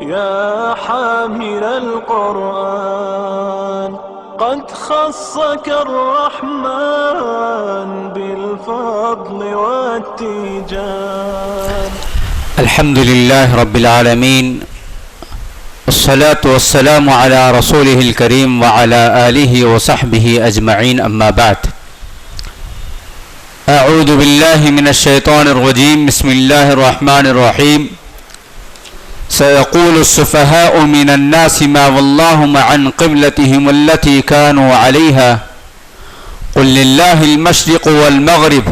يا حامل القرآن قد خصك الرحمن بالفضل والتيجان. الحمد لله رب العالمين، الصلاة والسلام على رسوله الكريم وعلى آله وصحبه أجمعين، أما بعد. أعوذ بالله من الشيطان الرجيم، بسم الله الرحمن الرحيم. سيقول السفهاء من الناس ما ولاهم عن قبلتهم التي كانوا عليها قل لله المشرق والمغرب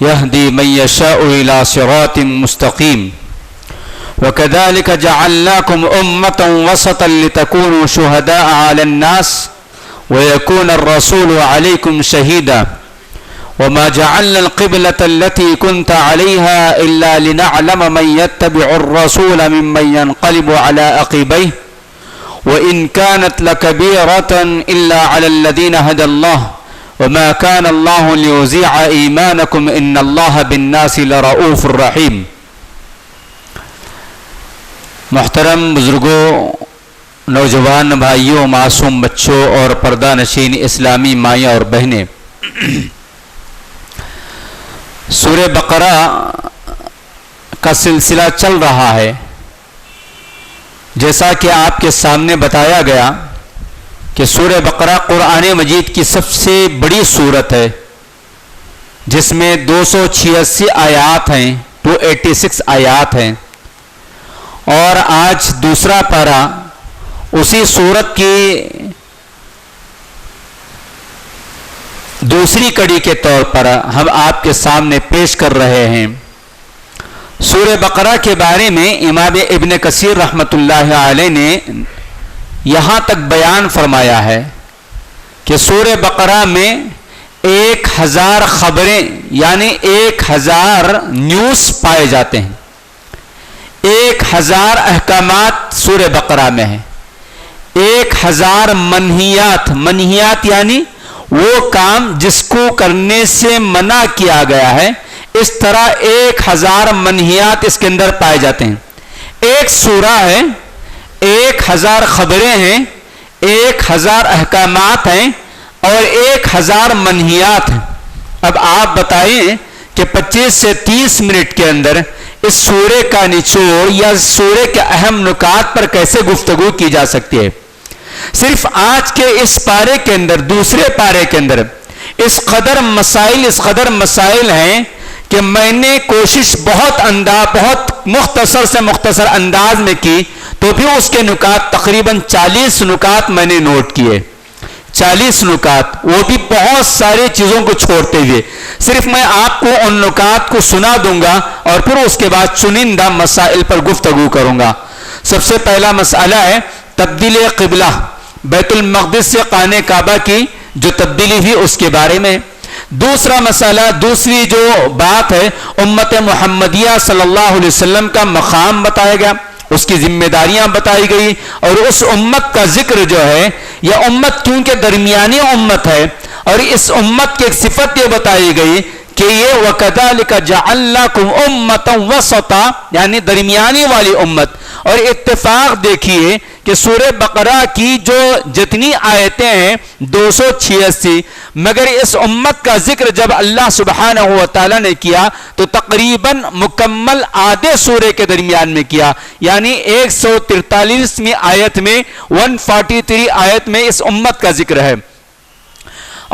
يهدي من يشاء إلى صراط مستقيم. وكذلك جعلناكم أمة وسطا لتكونوا شهداء على الناس ويكون الرسول عليكم شهيدا. وما جعلنا القبلة التي كنت عليها إلا لنعلم من يتبع الرسول ممن ينقلب على عقبيه وإن كانت لكبيرة إلا على الذين هدى الله وما كان الله ليضيع إيمانكم إن الله بالناس لرؤوف رحيم. محترم بزرگوں، نوجوان بھائیوں، معصوم بچوں اور پردہ نشین اسلامی مائیں اور بہنیں، سورہ بقرہ کا سلسلہ چل رہا ہے. جیسا کہ آپ کے سامنے بتایا گیا کہ سورہ بقرہ قرآن مجید کی سب سے بڑی سورت ہے، جس میں 286 آیات ہیں، 286 آیات ہیں. اور آج دوسرا پارہ اسی سورت کی دوسری کڑی کے طور پر ہم آپ کے سامنے پیش کر رہے ہیں. سورہ بقرہ کے بارے میں امام ابن کثیر رحمۃ اللہ علیہ نے یہاں تک بیان فرمایا ہے کہ سورہ بقرہ میں 1000 خبریں یعنی 1000 نیوز پائے جاتے ہیں. 1000 احکامات سورہ بقرہ میں ہیں. 1000 منہیات یعنی وہ کام جس کو کرنے سے منع کیا گیا ہے، اس طرح 1000 منہیات اس کے اندر پائے جاتے ہیں. ایک سورہ ہے، 1000 خبریں ہیں، 1000 احکامات ہیں اور 1000 منہیات ہیں. اب آپ بتائیں کہ 25 سے 30 منٹ کے اندر اس سورے کا نچوڑ یا سورے کے اہم نکات پر کیسے گفتگو کی جا سکتی ہے؟ صرف آج کے اس پارے کے اندر، دوسرے پارے کے اندر اس قدر مسائل ہیں کہ میں نے کوشش بہت مختصر سے مختصر انداز میں کی، تو بھی اس کے نکات تقریباً 40 نکات میں نے نوٹ کیے. 40 نکات، وہ بھی بہت ساری چیزوں کو چھوڑتے ہوئے. صرف میں آپ کو ان نکات کو سنا دوں گا اور پھر اس کے بعد چنندہ مسائل پر گفتگو کروں گا. سب سے پہلا مسئلہ ہے تبدیل قبلہ، بیت المقدس سے خانہ کعبہ کی جو تبدیلی ہوئی اس کے بارے میں. دوسرا مسئلہ، دوسری جو بات ہے، امت محمدیہ صلی اللہ علیہ وسلم کا مقام بتایا گیا، اس کی ذمہ داریاں بتائی گئی، اور اس امت کا ذکر جو ہے، یہ امت کیونکہ درمیانی امت ہے اور اس امت کی ایک صفت یہ بتائی گئی کہ یہ وَكَذَلِكَ جَعَلْنَاكُمْ أُمَّةً وَسَطًا یعنی درمیانی والی امت. اور اتفاق دیکھیے کہ سورہ بقرہ کی جو جتنی آیتیں ہیں 286، مگر اس امت کا ذکر جب اللہ سبحانہ و تعالی نے کیا تو تقریباً مکمل آدھے سورے کے درمیان میں کیا، یعنی 143ویں آیت میں 143 آیت میں اس امت کا ذکر ہے.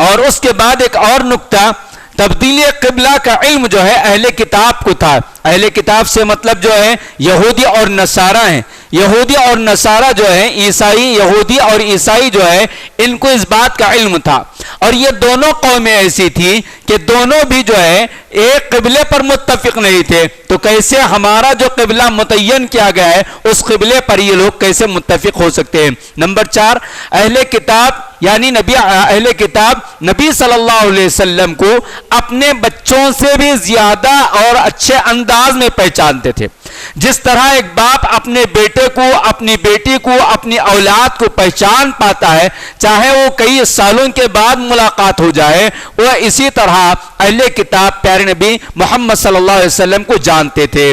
اور اس کے بعد ایک اور نکتہ، تبدیل قبلہ کا علم جو ہے اہل کتاب کو تھا. اہل کتاب سے مطلب جو ہے یہودی اور نصارہ ہیں. یہودی اور نصارہ جو ہے یہودی اور عیسائی جو ہے، ان کو اس بات کا علم تھا. اور یہ دونوں قومیں ایسی تھی کہ دونوں بھی جو ہے ایک قبلے پر متفق نہیں تھے، تو کیسے ہمارا جو قبلہ متعین کیا گیا ہے اس قبلے پر یہ لوگ کیسے متفق ہو سکتے ہیں؟ نمبر 4، اہل کتاب یعنی اہل کتاب نبی صلی اللہ علیہ وسلم کو اپنے بچوں سے بھی زیادہ اور اچھے انداز میں پہچانتے تھے. جس طرح ایک باپ اپنے بیٹے کو، اپنی بیٹی کو، اپنی اولاد کو پہچان پاتا ہے چاہے وہ کئی سالوں کے بعد ملاقات ہو جائے، وہ اسی طرح اہل کتاب پیارے نبی محمد صلی اللہ علیہ وسلم کو جانتے تھے.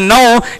9,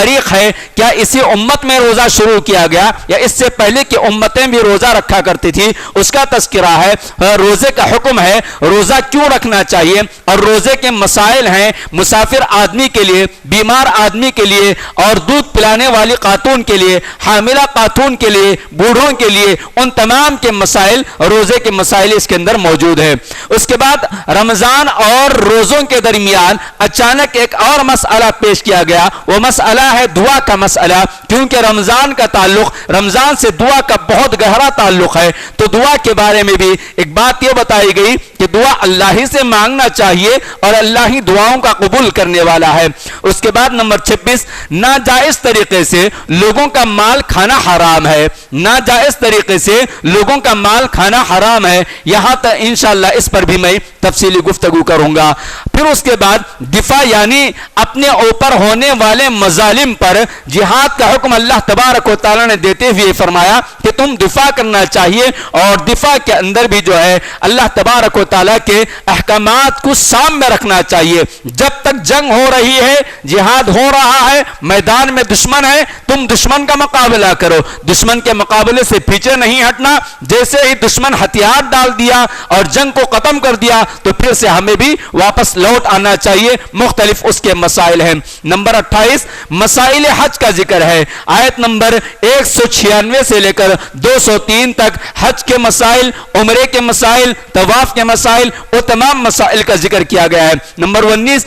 تاریخ ہے, کیا اسی امت میں روزہ شروع کیا گیا یا اس سے پہلے کی امتیں بھی روزہ رکھا کرتی تھی, اس کا تذکرہ ہے. روزے کا حکم ہے, روزہ کیوں رکھنا چاہیے, اور روزے کے مسائل ہیں مسافر آدمی کے لیے, بیمار آدمی کے لیے, اور دودھ پلانے والی خاتون کے لیے, حاملہ خاتون کے لیے, بوڑھوں کے لیے, ان تمام کے مسائل, روزے کے مسائل اس کے اندر موجود ہے. اس کے بعد رمضان اور روزوں کے درمیان اچانک ایک اور مسئلہ پیش کیا گیا, وہ مسئلہ ہے دعا کا مسئلہ, کیونکہ رمضان کا تعلق, رمضان سے دعا کا بہت گہرا تعلق ہے. تو دعا کے بارے میں بھی ایک بات یہ بتائی گئی کہ دعا اللہ ہی سے مانگنا چاہیے اور اللہ ہی دعاؤں کا قبول کرنے والا ہے. اس کے بعد نمبر 26, ناجائز طریقے سے لوگوں کا مال کھانا حرام ہے. ناجائز طریقے سے لوگوں کا مال کھانا حرام ہے. یہاں تک انشاءاللہ اس پر بھی میں تفصیلی گفتگو کروں گا. پھر اس کے بعد دفاع, یعنی اپنے اوپر ہونے والے مظالم پر جہاد کا حکم اللہ تبارک و تعالی نے دیتے ہوئے فرمایا کہ تم دفاع کرنا چاہیے, اور دفاع کے اندر بھی جو ہے اللہ تبارک و تعالی کے احکامات کو سامنے رکھنا چاہیے. جب تک جنگ ہو رہی ہے, جہاد ہو رہا ہے, میدان میں دشمن ہے, تم دشمن کا مقابلہ کرو, دشمن کے مقابلے سے پیچھے نہیں ہٹنا. جیسے ہی دشمن ہتھیار ڈال دیا اور جنگ کو ختم کر دیا تو پھر سے ہمیں بھی واپس لوٹ آنا چاہیے. مختلف اس کے مسائل ہیں. نمبر 28, مسائل حج کا ذکر ہے. آیت نمبر 196 سے لے کر 203 تک حج کے مسائل, عمرے کے مسائل, طواف کے مسائل, وہ تمام مسائل کا ذکر کیا گیا ہے. نمبر 19,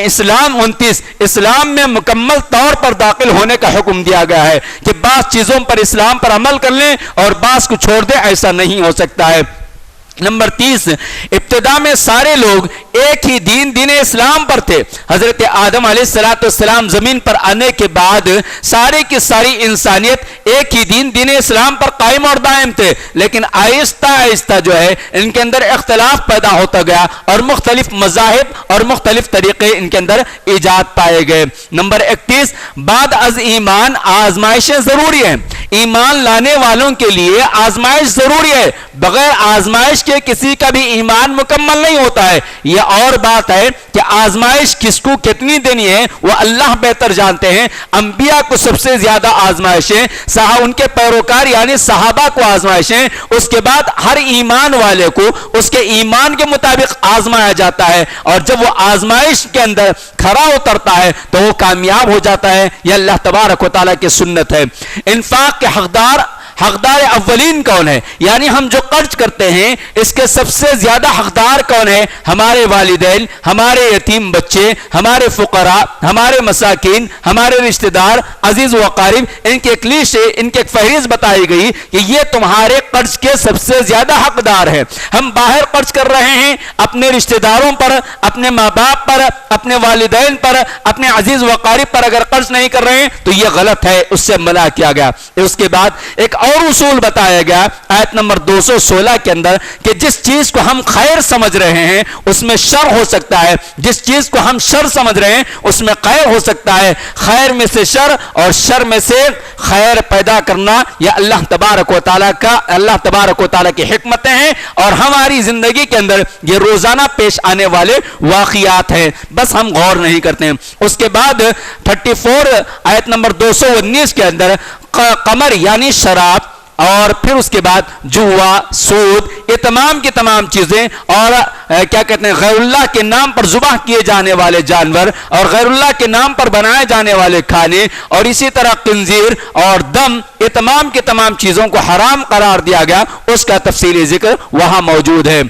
اسلام 29, اسلام میں مکمل طور پر داخل ہونے کا حکم دیا گیا ہے کہ بعض چیزوں پر اسلام پر عمل کر لیں اور بعض کو چھوڑ دیں, ایسا نہیں ہو سکتا ہے. نمبر 30, ابتدا میں سارے لوگ ایک ہی دین اسلام پر تھے. حضرت آدم علیہ السلام زمین پر آنے کے بعد سارے کی ساری انسانیت ایک ہی دین اسلام پر قائم اور دائم تھے, لیکن آہستہ آہستہ جو ہے ان کے اندر اختلاف پیدا ہوتا گیا اور مختلف مذاہب اور مختلف طریقے ان کے اندر ایجاد پائے گئے. نمبر 31, بعد از ایمان آزمائشیں ضروری ہیں. ایمان لانے والوں کے لیے آزمائش ضروری ہے, بغیر آزمائش کے کسی کا بھی ایمان مکمل نہیں ہوتا ہے. یہ اور بات ہے کہ آزمائش کس کو کتنی دینی ہے وہ اللہ بہتر جانتے ہیں. انبیاء کو سب سے زیادہ آزمائشیں, ان کے پیروکار یعنی صحابہ کو آزمائشیں, اس کے بعد ہر ایمان والے کو اس کے ایمان کے مطابق آزمایا جاتا ہے, اور جب وہ آزمائش کے اندر کھرا اترتا ہے تو وہ کامیاب ہو جاتا ہے. یہ اللہ تبارک و تعالیٰ کی سنت ہے. انفاق کے حقدار اولین کون ہے, یعنی ہم جو خرچ کرتے ہیں اس کے سب سے زیادہ حقدار کون ہے؟ ہمارے والدین, ہمارے یتیم بچے, ہمارے فقراء, ہمارے مساکین, ہمارے رشتہ دار, عزیز و اقارب. ان کی ایک لسٹ, ان کی ایک فہرست بتائی گئی کہ یہ تمہارے قرض کے سب سے زیادہ حقدار ہے. ہم باہر خرچ کر رہے ہیں اپنے رشتہ داروں پر, اپنے ماں باپ پر, اپنے والدین پر, اپنے عزیز و اقارب پر اگر خرچ نہیں کر رہے ہیں تو یہ غلط ہے, اس سے منع کیا گیا. اس کے بعد ایک اور اصول بتایا گیا آیت نمبر 216 کے اندر کہ جس چیز کو ہم خیر سمجھ رہے ہیں اس میں شر ہو سکتا ہے, جس چیز کو ہم شر سمجھ رہے ہیں اس میں خیر ہو سکتا ہے. خیر میں سے شر اور شر میں سے خیر پیدا کرنا یہ اللہ تبارک و تعالیٰ کی حکمتیں ہیں, اور ہماری زندگی کے اندر یہ روزانہ پیش آنے والے واقعات ہیں, بس ہم غور نہیں کرتے ہیں. اس کے بعد 34 آیت نمبر 219 کے اندر قمر یعنی شراب, اور پھر اس کے بعد جوا, سود, یہ تمام کی تمام چیزیں, اور کیا کہتے ہیں غیر اللہ کے نام پر ذبح کیے جانے والے جانور, اور غیر اللہ کے نام پر بنائے جانے والے کھانے, اور اسی طرح خنزیر اور دم, یہ تمام کی تمام چیزوں کو حرام قرار دیا گیا. اس کا تفصیلی ذکر وہاں موجود ہے.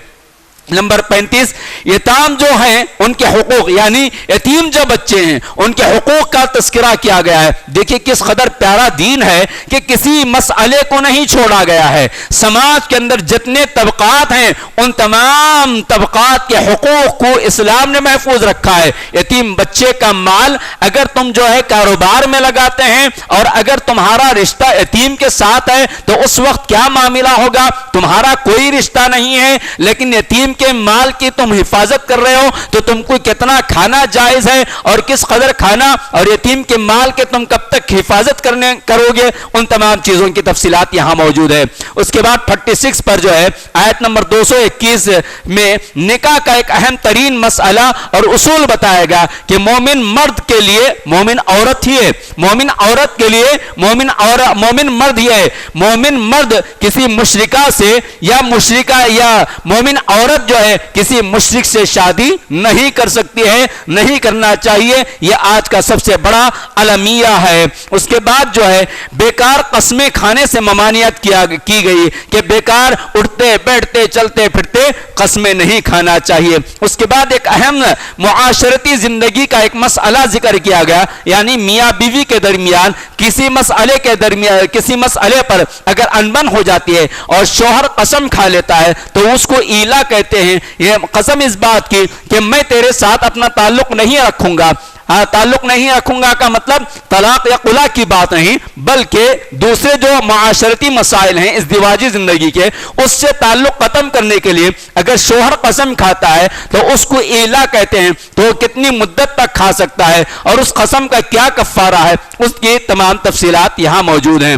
نمبر 35, یتام جو ہیں ان کے حقوق, یعنی یتیم جو بچے ہیں ان کے حقوق کا تذکرہ کیا گیا ہے. دیکھیں کس قدر پیارا دین ہے کہ کسی مسئلے کو نہیں چھوڑا گیا ہے. سماج کے اندر جتنے طبقات ہیں ان تمام طبقات کے حقوق کو اسلام نے محفوظ رکھا ہے. یتیم بچے کا مال اگر تم جو ہے کاروبار میں لگاتے ہیں اور اگر تمہارا رشتہ یتیم کے ساتھ ہے تو اس وقت کیا معاملہ ہوگا؟ تمہارا کوئی رشتہ نہیں ہے لیکن یتیم کے مال کی تم حفاظت کر رہے ہو تو تم کو کتنا کھانا جائز ہے اور کس قدر کھانا، اور یتیم کے مال کے تم کب تک حفاظت کرو گے، ان تمام چیزوں کی تفصیلات یہاں موجود ہے۔ اس کے بعد 36 پر جو ہے آیت نمبر 221 میں نکاح کا ایک اہم ترین مسئلہ اور اصول بتایا گا کہ مومن مرد کے لیے مومن عورت ہی ہے، مومن عورت کے لیے مومن مرد ہی ہے۔ مومن مرد کسی مشرکہ سے یا مشرکہ یا مومن عورت جو ہے کسی مشرک سے شادی نہیں کر سکتی ہے، نہیں کرنا چاہیے، یہ آج کا سب سے بڑا المیہ ہے۔ اس کے بعد جو ہے بیکار قسمیں کھانے سے ممانعت کی گئی کہ بیکار اٹھتے بیٹھتے چلتے پھرتے قسمیں نہیں کھانا چاہیے۔ اس کے بعد ایک اہم معاشرتی زندگی کا ایک مسئلہ ذکر کیا گیا، یعنی میاں بیوی کے درمیان کسی مسئلے پر اگر انبن ہو جاتی ہے اور شوہر قسم کھا لیتا ہے تو اس کو ایلا کہتے ہیں۔ یہ قسم اس بات کی کہ میں تیرے ساتھ اپنا تعلق نہیں رکھوں گا۔ تعلق نہیں رکھوں گا کا مطلب طلاق یا خلا کی بات نہیں، بلکہ دوسرے جو معاشرتی مسائل ہیں ازدواجی زندگی کے، اس سے تعلق ختم کرنے کے لیے اگر شوہر قسم کھاتا ہے تو اس کو ایلا کہتے ہیں۔ تو وہ کتنی مدت تک کھا سکتا ہے اور اس قسم کا کیا کفارہ ہے، اس کی تمام تفصیلات یہاں موجود ہیں۔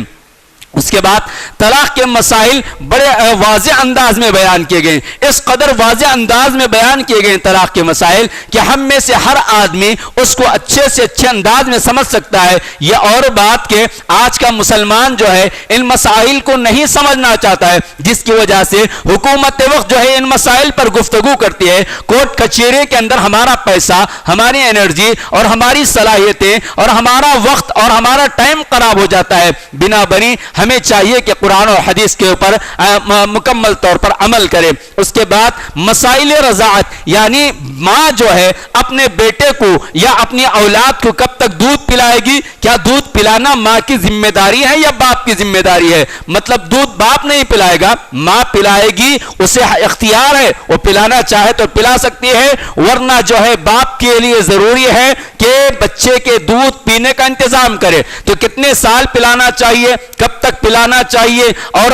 اس کے بعد طلاق کے مسائل بڑے واضح انداز میں بیان کیے گئے، اس قدر واضح انداز میں بیان کیے گئے طلاق کے مسائل کہ ہم میں سے ہر آدمی اس کو اچھے سے اچھے انداز میں سمجھ سکتا ہے۔ یہ اور بات کہ آج کا مسلمان جو ہے ان مسائل کو نہیں سمجھنا چاہتا ہے، جس کی وجہ سے حکومت وقت جو ہے ان مسائل پر گفتگو کرتی ہے۔ کورٹ کچہری کے اندر ہمارا پیسہ، ہماری انرجی اور ہماری صلاحیتیں اور ہمارا وقت اور ہمارا ٹائم خراب ہو جاتا ہے۔ بنا بنی ہمیں چاہیے کہ قرآن اور حدیث کے اوپر مکمل طور پر عمل کرے۔ اس کے بعد مسائل رضاعت، یعنی ماں جو ہے اپنے بیٹے کو یا اپنی اولاد کو کب تک دودھ پلائے گی، کیا دودھ پلانا ماں کی ذمہ داری ہے یا باپ کی ذمہ داری ہے؟ مطلب دودھ باپ نہیں پلائے گا، ماں پلائے گی، اسے اختیار ہے، وہ پلانا چاہے تو پلا سکتی ہے، ورنہ جو ہے باپ کے لیے ضروری ہے کہ بچے کے دودھ پینے کا انتظام کرے۔ تو کتنے سال پلانا چاہیے، کب تک پلانا چاہیے، اور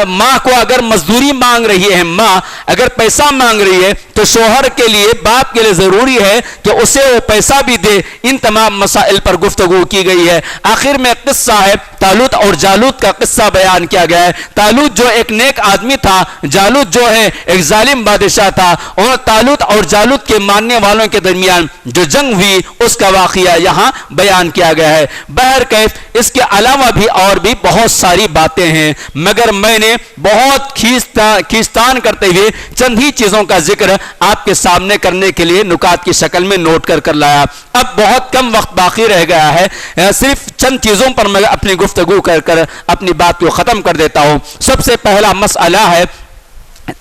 ماں کو اگر مزدوری مانگ رہی ہے، ماں اگر پیسہ مانگ رہی ہے تو شوہر کے لیے، باپ کے لیے ضروری ہے کہ اسے وہ پیسہ بھی دے۔ ان تمام مسائل پر گفتگو کی گئی ہے۔ آخر میں قصہ ہے طالوت اور جالوت کا قصہ بیان کیا گیا ہے۔ طالوت جو ایک نیک آدمی تھا، جالوت جو ہے ایک ظالم بادشاہ تھا، اور طالوت اور جالوت کے ماننے والوں کے درمیان جو جنگ ہوئی اس کا واقعہ یہاں بیان کیا گیا ہے۔ بہرکیف اس کے علاوہ بھی اور بھی بہت ساری باتیں ہیں، مگر میں نے بہت کھینچتان کرتے ہوئے چند ہی چیزوں کا ذکر آپ کے سامنے کرنے کے لیے نکات کی شکل میں نوٹ کر لایا۔ اب بہت کم وقت باقی رہ گیا ہے، صرف چند چیزوں پر میں اپنی گفتگو کر اپنی بات کو ختم کر دیتا ہوں۔ سب سے پہلا مسئلہ ہے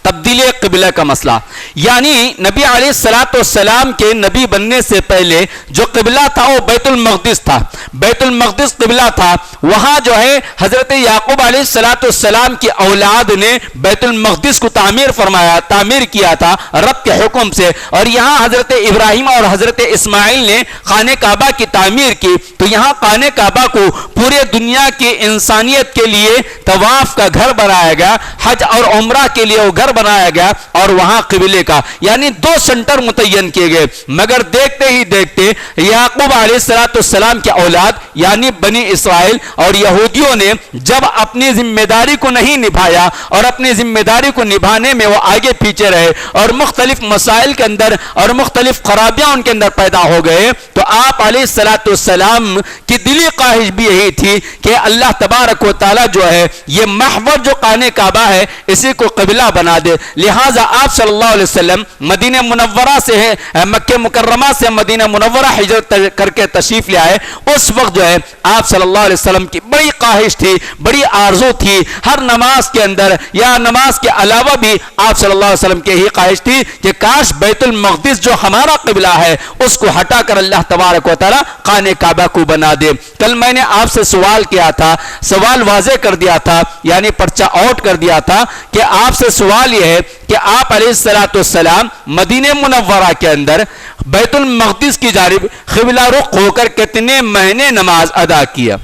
تبدیل قبلہ کا مسئلہ، یعنی نبی علیہ السلام کے نبی بننے سے پہلے جو قبلہ تھا وہ بیت المقدس تھا، بیت المقدس قبلہ تھا۔ وہاں جو ہے حضرت یعقوب علیہ السلام کی اولاد نے بیت المقدس کو تعمیر کیا تھا رب کے حکم سے، اور یہاں حضرت ابراہیم اور حضرت اسماعیل نے خانہ کعبہ کی تعمیر کی۔ تو یہاں خانہ کعبہ کو پورے دنیا کی انسانیت کے لیے طواف کا گھر بنایا گیا، حج اور عمرہ کے لیے گھر بنایا گیا، اور وہاں قبلے کا یعنی دو سنٹر متعین کیے گئے۔ مگر دیکھتے ہی دیکھتے یعقوب علیہ السلام کی اولاد یعنی بنی اسرائیل اور یہودیوں نے جب اپنی ذمہ داری کو نہیں نبھایا اور اپنی ذمہ داری کو نبھانے میں وہ آگے پیچھے رہے اور مختلف مسائل کے اندر اور مختلف خرابیاں ان کے اندر پیدا ہو گئے، تو آپ علیہ السلام کی دلی خواہش بھی یہی تھی کہ اللہ تبارک و تعالی جو ہے یہ محور جو خانہ کعبہ ہے اسی کو قبلہ بنا دے۔ لہٰذا آپ صلی اللہ علیہ وسلم مدینہ منورہ سے مکہ مکرمہ سے مدینہ منورہ ہجرت کر کے تشریف لے آئے۔ اس وقت جو ہے آپ صلی اللہ علیہ وسلم کی بڑی خواہش تھی، بڑی آرزو تھی، ہر نماز کے اندر یا نماز کے علاوہ بھی آپ صلی اللہ علیہ وسلم کی یہی خواہش تھی کہ کاش بیت المقدس جو ہمارا قبلہ ہے اس کو ہٹا کر اللہ تبارک و تعالی خانہ کعبہ کو بنا دے۔ کل میں نے آپ سے سوال کیا تھا، سوال واضح کر دیا تھا، یعنی پرچہ آؤٹ کر دیا تھا کہ آپ سے سوال یہ ہے کہ آپ علیہ السلام مدینہ منورہ کے اندر بیت المقدس کی جانب قبلہ رخ ہو کر کتنے مہینے نماز ادا کیا؟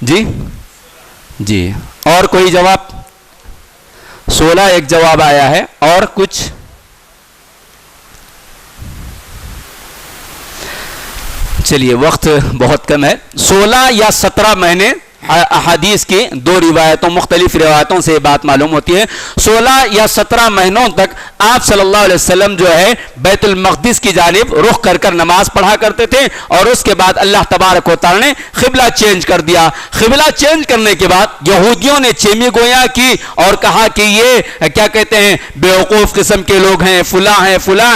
جی اور کوئی جواب؟ 16 ایک جواب آیا ہے اور کچھ چلیے وقت بہت کم ہے 16 یا 17 مہینے احادیث کی دو روایتوں مختلف روایتوں سے یہ بات معلوم ہوتی ہے 16 یا 17 مہینوں تک آپ صلی اللہ علیہ وسلم جو ہے بیت المقدس کی جانب رخ کر کر نماز پڑھا کرتے تھے اور اس کے بعد اللہ تبارک و تعالی نے قبلہ چینج کر دیا. قبلہ چینج کرنے کے بعد یہودیوں نے چیمی گویا کی اور کہا کہ یہ کیا کہتے ہیں بیوقوف قسم کے لوگ ہیں فلاں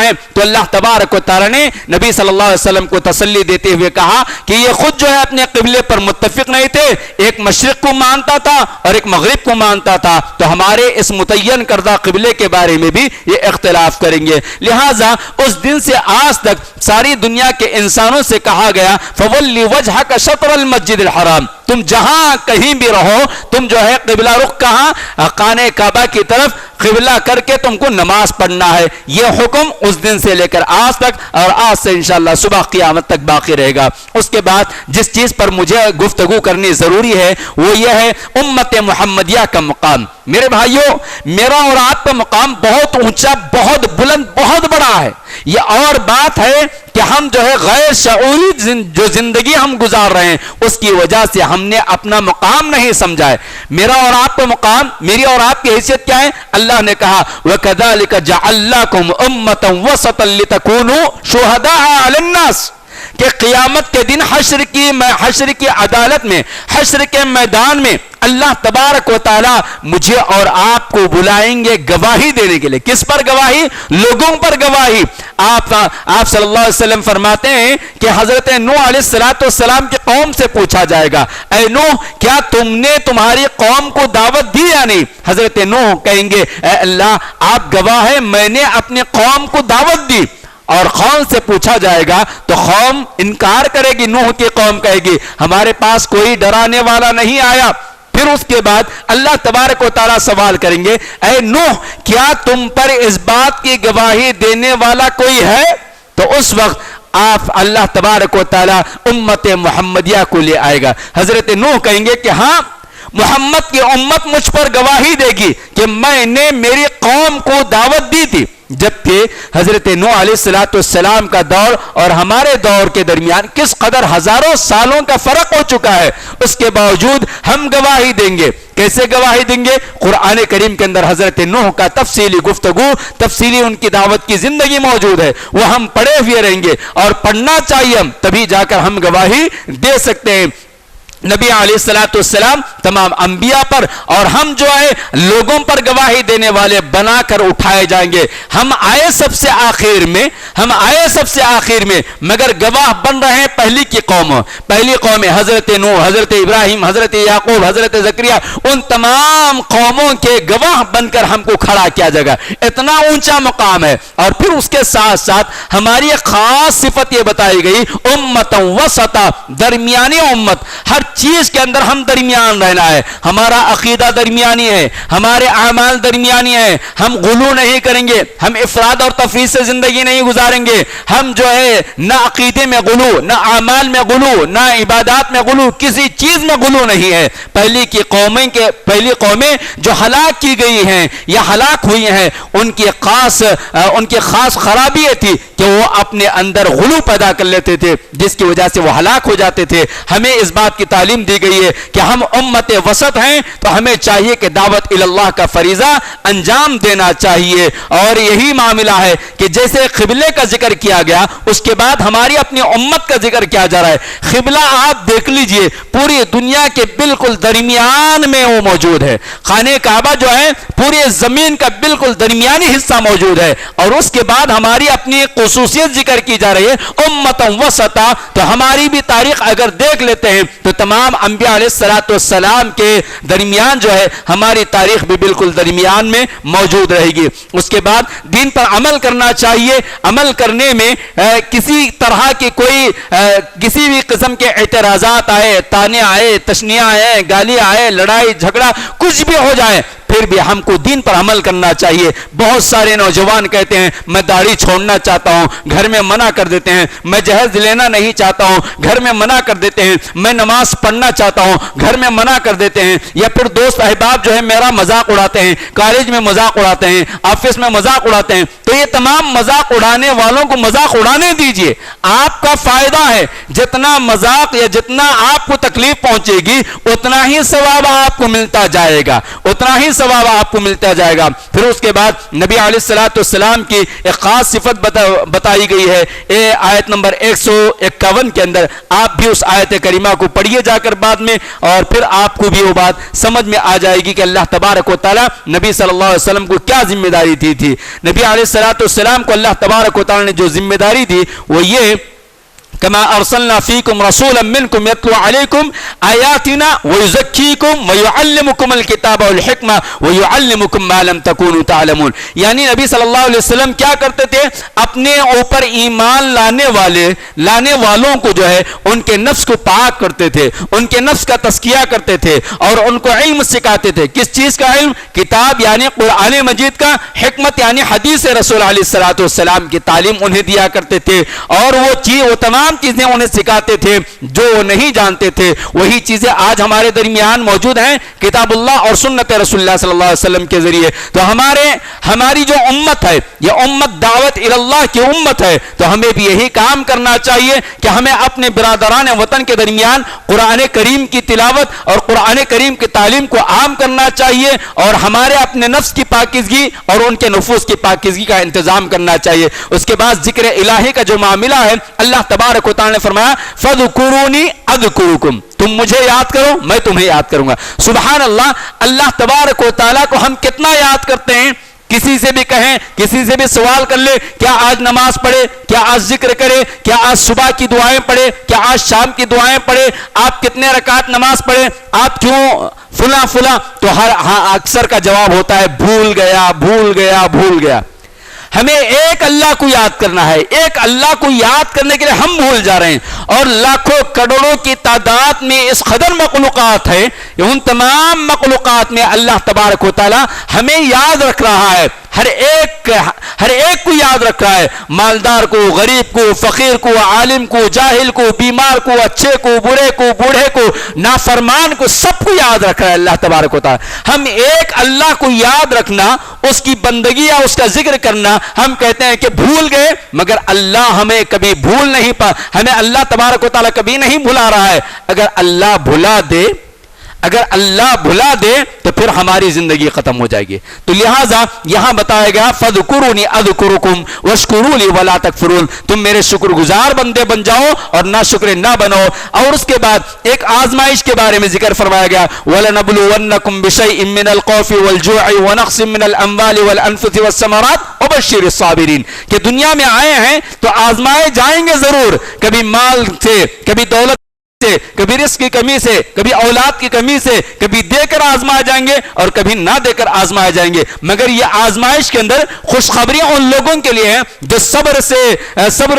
ہیں. تو اللہ تبارک و تعالی نے نبی صلی اللہ علیہ وسلم کو تسلی دیتے ہوئے کہا کہ یہ خود جو ہے اپنے قبلے پر متفق نہیں تھے, ایک مشرق کو مانتا تھا اور ایک مغرب کو مانتا تھا, تو ہمارے اس متعین کردہ قبلے کے بارے میں بھی یہ اختلاف کریں گے. لہٰذا اس دن سے آج تک ساری دنیا کے انسانوں سے کہا گیا فولی وجہک شطر المسجد الحرام, تم جہاں کہیں بھی رہو تم جو ہے قبلہ رخ کہاں خانہ کعبہ کی طرف قبلہ کر کے تم کو نماز پڑھنا ہے. یہ حکم اس دن سے لے کر آج تک اور آج سے انشاءاللہ صبح قیامت تک باقی رہے گا. اس کے بعد جس چیز پر مجھے گفتگو کرنی ضروری ہے وہ یہ ہے امت محمدیہ کا مقام. میرے بھائیوں, میرا اور آپ کا مقام بہت اونچا, بہت بلند, بہت بڑا ہے. یہ اور بات ہے کہ ہم جو ہے غیر شعوری جو زندگی ہم گزار رہے ہیں اس کی وجہ سے ہم نے اپنا مقام نہیں سمجھا ہے. میرا اور آپ کا مقام, میری اور آپ کی حیثیت کیا ہے؟ اللہ نے کہا وَكَذَلِكَ جَعَلْنَاكُمْ أُمَّةً وَسَطًا لِتَكُونُوا شُهَدَاءَ عَلَى النَّاسِ, کہ قیامت کے دن حشر کی عدالت میں, حشر کے میدان میں اللہ تبارک و تعالی مجھے اور آپ کو بلائیں گے گواہی دینے کے لیے. کس پر گواہی؟ لوگوں پر گواہی. آپ صلی اللہ علیہ وسلم فرماتے ہیں کہ حضرت نوح علیہ السلام کی قوم سے پوچھا جائے گا اے نوح کیا تم نے تمہاری قوم کو دعوت دی یا نہیں؟ حضرت نوح کہیں گے اے اللہ آپ گواہ ہیں میں نے اپنی قوم کو دعوت دی. اور قوم سے پوچھا جائے گا تو قوم انکار کرے گی, نوح کی قوم کہے گی ہمارے پاس کوئی ڈرانے والا نہیں آیا. پھر اس کے بعد اللہ تبارک و تعالیٰ سوال کریں گے اے نوح کیا تم پر اس بات کی گواہی دینے والا کوئی ہے؟ تو اس وقت آپ اللہ تبارک و تعالیٰ امت محمدیہ کو لے آئے گا. حضرت نوح کہیں گے کہ ہاں محمد کی امت مجھ پر گواہی دے گی کہ میں نے میری قوم کو دعوت دی تھی. جبکہ حضرت نوح علیہ السلام کا دور اور ہمارے دور کے درمیان کس قدر ہزاروں سالوں کا فرق ہو چکا ہے, اس کے باوجود ہم گواہی دیں گے. کیسے گواہی دیں گے؟ قرآن کریم کے اندر حضرت نوح کا تفصیلی گفتگو, تفصیلی ان کی دعوت کی زندگی موجود ہے, وہ ہم پڑھے ہوئے رہیں گے اور پڑھنا چاہیے ہم, تبھی جا کر ہم گواہی دے سکتے ہیں. نبی علیہ السلام تمام انبیاء پر اور ہم جو ہے لوگوں پر گواہی دینے والے بنا کر اٹھائے جائیں گے. ہم آئے سب سے آخر میں مگر گواہ بن رہے ہیں پہلی قوم حضرت نوح, حضرت ابراہیم, حضرت یعقوب, حضرت زکریا, ان تمام قوموں کے گواہ بن کر ہم کو کھڑا کیا جائے گا. اتنا اونچا مقام ہے. اور پھر اس کے ساتھ ساتھ ہماری ایک خاص صفت یہ بتائی گئی امتا وسطا, درمیانی امت. ہر چیز کے اندر ہم درمیان رہنا ہے. ہمارا عقیدہ درمیانی ہے, ہمارے اعمال درمیانی ہیں, ہم غلو نہیں کریں گے, ہم افراد اور تفریط سے زندگی نہیں گزاریں گے. ہم جو ہے نہ عقیدے میں غلو, نہ اعمال میں غلو, نہ عبادات میں غلو, کسی چیز میں غلو نہیں ہے. پہلی قومیں جو ہلاک کی گئی ہیں یا ہلاک ہوئی ہیں ان کی خاص خرابی یہ تھی کہ وہ اپنے اندر غلو پیدا کر لیتے تھے جس کی وجہ سے وہ ہلاک ہو جاتے تھے. ہمیں اس بات کی تعلیم دی گئی ہے کہ ہم امت وسط ہیں تو ہمیں چاہیے کہ دعوت اللہ کا فریضہ انجام دینا چاہیے. اور یہی معاملہ ہے کہ جیسے قبلے کا ذکر کیا گیا اس کے بعد ہماری اپنی امت کا ذکر کیا جا رہا ہے. قبلہ آپ دیکھ لیجئے پوری دنیا کے بالکل درمیان میں وہ موجود ہے. خانہ کعبہ جو ہے پوری زمین کا بالکل درمیانی حصہ موجود ہے. اور اس کے بعد ہماری اپنی خصوصیت ذکر کی جا رہی ہے امتا وسطا. تو ہماری بھی تاریخ اگر دیکھ لیتے ہیں تو تمام انبیاء علیہ السلام کے درمیان جو ہے ہماری تاریخ بھی بالکل درمیان میں موجود رہے گی. اس کے بعد دین پر عمل کرنا چاہیے. عمل کرنے میں کسی طرح کی کسی بھی قسم کے اعتراضات آئے, تانے آئے, تشنیاں آئے, گالی آئے, لڑائی جھگڑا کچھ بھی ہو جائے, پھر بھی ہم کو دین پر عمل کرنا چاہیے. بہت سارے نوجوان کہتے ہیں میں داڑھی چھوڑنا چاہتا ہوں, گھر میں منع کر دیتے ہیں. میں جہیز لینا نہیں چاہتا ہوں, گھر میں منع کر دیتے ہیں. میں نماز پڑھنا چاہتا ہوں, گھر میں منع کر دیتے ہیں. یا پھر دوست احباب جو ہے میرا مذاق اڑاتے ہیں, کالج میں مذاق اڑاتے ہیں, آفس میں مذاق اڑاتے ہیں. تو یہ تمام مذاق اڑانے والوں کو مذاق اڑانے دیجئے, آپ کا فائدہ ہے. جتنا مذاق یا جتنا آپ کو تکلیف پہنچے گی اتنا ہی ثواب آپ کو ملتا جائے گا, اتنا ہی ثواب آپ کو ملتا جائے گا. پھر اس کے بعد نبی علیہ الصلوۃ والسلام کی ایک خاص صفت بتائی گئی ہے آیت نمبر 151 کے اندر. آپ بھی اس آیت کریمہ کو پڑھیے جا کر بعد میں, اور پھر آپ کو بھی وہ بات سمجھ میں آ جائے گی کہ اللہ تبارک و تعالی نبی صلی اللہ علیہ وسلم کو کیا ذمہ داری دی تھی. نبی علیہ الصلوۃ والسلام کو اللہ تبارک و تعالی نے جو ذمہ داری دی وہ یہ کما ارسلنا فیکم رسولا منکم یتلو علیکم آیاتنا ویزکیکم ویعلمکم الکتاب والحکمہ ویعلمکم ما لم تکونوا تعلمون. یعنی نبی صلی اللہ علیہ وسلم کیا کرتے تھے, اپنے اوپر ایمان لانے والوں کو جو ہے ان کے نفس کو پاک کرتے تھے, ان کے نفس کا تزکیہ کرتے تھے اور ان کو علم سکھاتے تھے. کس چیز کا علم؟ کتاب یعنی قرآن مجید کا, حکمت یعنی حدیث رسول علیہ الصلوۃ والسلام کی تعلیم انہیں دیا کرتے تھے, اور وہ تمام چیزیں انہیں سکھاتے تھے جو وہ نہیں جانتے تھے. وہی چیزیں آج ہمارے درمیان موجود ہیں کتاب اللہ اور سنت رسول اللہ صلی اللہ علیہ وسلم کے ذریعے. تو ہماری جو امت ہے یہ امت دعوت اللہ کی امت ہے. تو ہمیں بھی یہی کام کرنا چاہیے کہ ہمیں اپنے برادران وطن کے درمیان قرآن کریم کی تلاوت اور قرآن کریم کی تعلیم کو عام کرنا چاہیے, اور ہمارے اپنے نفس کی پاکیزگی اور ان کے نفوس کی پاکیزگی کا انتظام کرنا چاہیے. اس کے بعد ذکر الہی کا جو معاملہ ہے, اللہ تبارک و تعالی نے فرمایا فذکرونی اذکرکم, تم مجھے یاد کرو میں تمہیں یاد کروں گا. سبحان اللہ, اللہ تبارک و تعالی کو ہم کتنا یاد کرتے ہیں. کسی سے بھی کہیں, کسی سے بھی سوال کر لے, کیا آج نماز پڑھے, کیا آج ذکر کرے, کیا آج صبح کی دعائیں پڑھے, کیا آج شام کی دعائیں پڑھے, آپ کتنے رکعت نماز پڑھے, آپ کیوں فلاں, تو اکثر کا جواب ہوتا ہے بھول گیا. ہمیں ایک اللہ کو یاد کرنا ہے. ایک اللہ کو یاد کرنے کے لیے ہم بھول جا رہے ہیں, اور لاکھوں کروڑوں کی تعداد میں اس قدر مخلوقات ہے, ان تمام مخلوقات میں اللہ تبارک و تعالی ہمیں یاد رکھ رہا ہے. ہر ایک کو یاد رکھ رہا ہے, مالدار کو, غریب کو, فقیر کو, عالم کو, جاہل کو, بیمار کو, اچھے کو, برے کو, بوڑھے کو, نافرمان کو, سب کو یاد رکھ رہا ہے اللہ تبارک و تعالی. ہم ایک اللہ کو یاد رکھنا, اس کی بندگی یا اس کا ذکر کرنا, ہم کہتے ہیں کہ بھول گئے, مگر اللہ ہمیں کبھی بھول نہیں ہمیں اللہ تبارک و تعالی کبھی نہیں بھلا رہا ہے. اگر اللہ بھلا دے تو پھر ہماری زندگی ختم ہو جائے گی. تو لہٰذا یہاں بتایا گیا فذکرونی اذکرکم واشکروا لی ولا تکفرون, تم میرے شکر گزار بندے بن جاؤ اور نہ شکر نہ بنو. اور اس کے بعد ایک آزمائش کے بارے میں ذکر فرمایا گیا وَلَنَبْلُوَنَّكُمْ بِشَيْءٍ مِّنَ الْخَوْفِ وَالْجُوعِ وَنَقْصٍ مِّنَ الْأَمْوَالِ وَالْأَنفُسِ وَالثَّمَرَاتِ وَبَشِّرِ الصَّابِرِينَ, کہ دنیا میں آئے ہیں تو آزمائے جائیں گے ضرور, کبھی مال سے, کبھی دولت سے, کبھی رزق کی کمی سے, کبھی اولاد کی کمی سے, کبھی دے کر آزمائے جائیں گے اور کبھی نہ دے کر آزمائے جائیں گے. مگر یہ آزمائش کے اندر خوشخبریاں ان لوگوں کے لیے ہیں جو صبر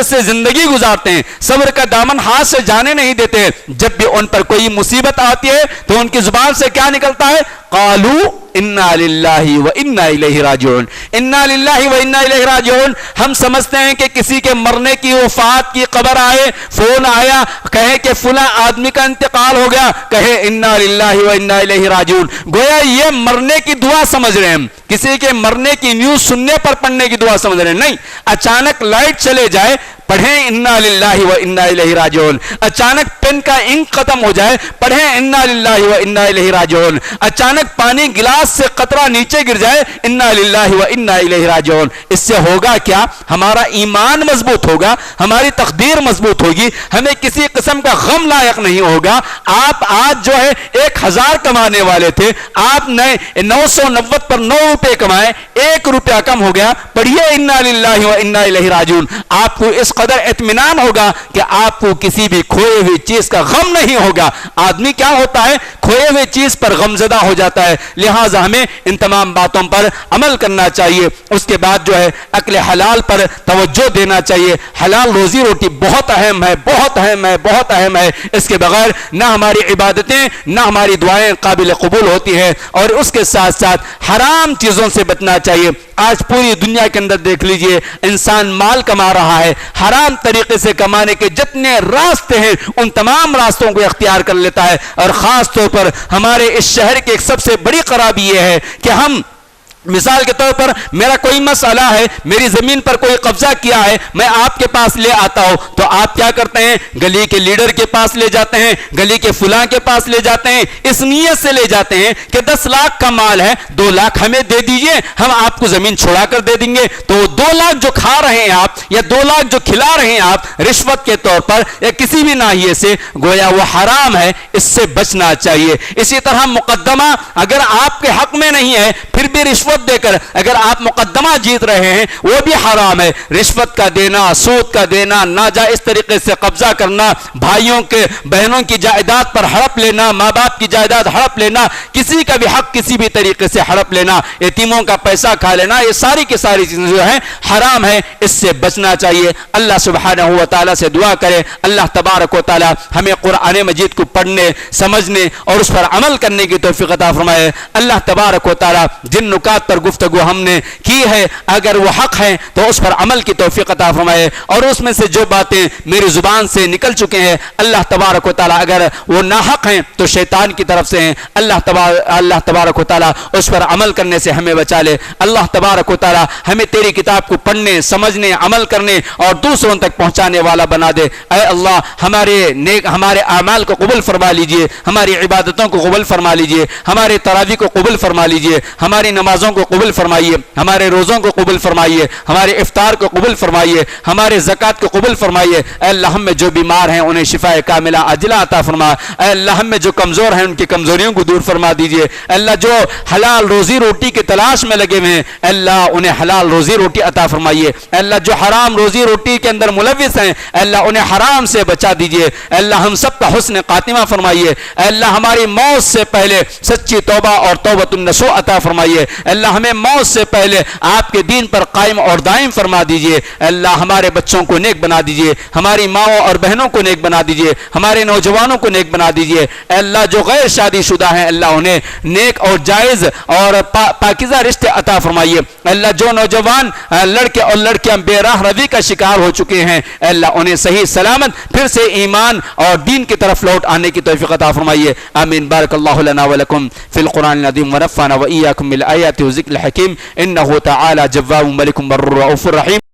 سے زندگی گزارتے ہیں, صبر کا دامن ہاتھ سے جانے نہیں دیتے. جب بھی ان پر کوئی مصیبت آتی ہے تو ان کی زبان سے کیا نکلتا ہے, قالوا انا للہ و انا الیہ راجعون, انا للہ و انا الیہ راجعون. ہم سمجھتے ہیں کہ کسی کے مرنے کی, وفات کی خبر آئے, فون آیا, کہے کہ فلاں آدمی کا انتقال ہو گیا, کہے انا للہ و انا الیہ راجعون. گویا یہ مرنے کی دعا سمجھ رہے ہیں, کسی کے مرنے کی نیوز سننے پر پڑھنے کی دعا سمجھ رہے ہیں. نہیں, اچانک لائٹ چلے جائے پڑھیں انا للہ و انا الیہ راجعون, اچانک پین کا انک ختم ہو جائے پڑھیں انا للہ و انا الیہ راجعون, اچانک پانی گلاس سے قطرہ نیچے گر جائے انا للہ و انا الیہ راجعون. اس سے ہوگا کیا, ہمارا ایمان مضبوط ہوگا, ہماری تقدیر مضبوط ہوگی, ہمیں کسی قسم کا غم لائق نہیں ہوگا. آپ آج جو ہے 1000 کمانے والے تھے, آپ 990 پر 9 روپے کمائے, 1 روپیہ کم ہو گیا, پڑھیے انا للہ و انا الیہ راجعون. آپ کو اس قدر اطمینان ہوگا کہ آپ کو کسی بھی کھوئی ہوئی چیز کا غم نہیں ہوگا. آدمی کیا ہوتا ہے, کھوئے ہوئے چیز پر غمزدہ ہو جاتا ہے. لہٰذا ہمیں ان تمام باتوں پر عمل کرنا چاہیے. اس کے بعد جو ہے اکل حلال پر توجہ دینا چاہیے. حلال روزی روٹی بہت اہم ہے، بہت اہم ہے، بہت اہم ہے. اس کے بغیر نہ ہماری عبادتیں نہ ہماری دعائیں قابل قبول ہوتی ہیں. اور اس کے ساتھ ساتھ حرام چیزوں سے بچنا چاہیے. آج پوری دنیا کے اندر دیکھ لیجئے انسان مال کما رہا ہے، حرام طریقے سے کمانے کے جتنے راستے ہیں ان تمام راستوں کو اختیار کر لیتا ہے. اور خاص طور پر ہمارے اس شہر کی ایک سب سے بڑی خرابی یہ ہے کہ ہم مثال کے طور پر میرا کوئی مسئلہ ہے، میری زمین پر کوئی قبضہ کیا ہے، میں آپ کے پاس لے آتا ہوں تو آپ کیا کرتے ہیں؟ گلی کے لیڈر کے پاس لے جاتے ہیں، گلی کے فلاں کے پاس لے جاتے ہیں. اس نیت سے لے جاتے ہیں کہ 10 لاکھ کا مال ہے، 2 لاکھ ہمیں دے دیجئے، ہم آپ کو زمین چھوڑا کر دے دیں گے. تو 2 لاکھ جو کھا رہے ہیں آپ یا 2 لاکھ جو کھلا رہے ہیں آپ رشوت کے طور پر یا کسی بھی ناحیے سے، گویا وہ حرام ہے. اس سے بچنا چاہیے. اسی طرح مقدمہ اگر آپ کے حق میں نہیں ہے پھر بھی رشوت دے کر اگر آپ مقدمہ جیت رہے ہیں وہ بھی حرام ہے. رشوت کا دینا، سود کا دینا، ناجائز طریقے سے قبضہ کرنا، بھائیوں کے بہنوں کی جائیداد پر ہڑپ لینا، ماں باپ کی جائیداد ہڑپ لینا، کسی کا بھی حق کسی بھی طریقے سے ہڑپ لینا، یتیموں کا پیسہ کھا لینا، یہ ساری کی ساری چیزیں جو ہیں حرام ہے. اس سے بچنا چاہیے. اللہ سبحانہ و تعالیٰ سے دعا کرے اللہ تبارک و تعالیٰ ہمیں قرآن مجید کو پڑھنے، سمجھنے اور اس پر عمل کرنے کی توفیق عطا فرمائے. اللہ تبارک و تعالیٰ جن نکات پر گفتگو ہم نے کی ہے اگر وہ حق ہیں تو اس پر عمل کی توفیق عطا فرمائے. اور اس میں سے جو باتیں میری زبان سے نکل چکے ہیں اللہ تبارک و تعالیٰ اگر وہ ناحق ہیں تو شیطان کی طرف سے ہیں. اللہ تبارک و تعالیٰ اس پر عمل کرنے سے ہمیں بچا لے. اللہ تبارک و تعالیٰ ہمیں تیری کتاب کو پڑھنے، سمجھنے، عمل کرنے اور دوسروں تک پہنچانے والا بنا دے. اے اللہ ہمارے اعمال کو قبول فرما لیجئے، ہماری عبادتوں کو قبول فرما لیجئے، ہمارے تراویح کو قبول فرما لیجئے، ہماری نمازوں کو قبول فرمائیے، ہمارے روزوں کو قبول فرمائیے، ہمارے افطار کو قبول فرمائیے، ہمارے زکوٰۃ کو قبول فرمائیے. اے اللہ ہم میں جو بیمار ہیں انہیں شفاء کاملہ عاجلہ عطا فرما. اے اللہ ہم میں جو کمزور ہیں ان کی کمزوریوں کو دور فرما دیجئے. اے اللہ جو حلال روزی روٹی کی تلاش میں لگے ہوئے ہیں اے اللہ انہیں حلال روزی روٹی عطا فرمائیے. اے اللہ جو حرام روزی روٹی کے اندر ملوث ہیں اے اللہ انہیں حرام سے بچا دیجئے. اے اللہ ہم سب کا حسن خاتمہ فرمائیے. اے اللہ ہماری موت سے پہلے سچی توبہ اور توبۃ النصوح عطا فرمائیے. اے اللہ ہمیں موت سے پہلے آپ کے دین پر قائم اور دائم فرما دیجئے. اے اللہ ہمارے بچوں کو نیک بنا دیجئے، ہماری ماؤں اور بہنوں کو نیک بنا دیجئے، ہمارے نوجوانوں کو نیک بنا دیجئے. اے اللہ جو غیر شادی شدہ ہیں اللہ انہیں نیک اور جائز اور پاکیزہ رشتے عطا فرمائیے. اے اللہ جو نوجوان لڑکے اور لڑکیاں بے راہ روی کا شکار ہو چکے ہیں اے اللہ انہیں صحیح سلامت پھر سے ایمان اور دین کی طرف لوٹ آنے کی توفیق عطا فرمائیے. آمین. بارک اللہ لنا ولکم فی القرآن العظیم ونفعنا وإیاکم بالآیات والذکر الحکیم انہ تعالی جواب ملک بر رؤوف رحیم.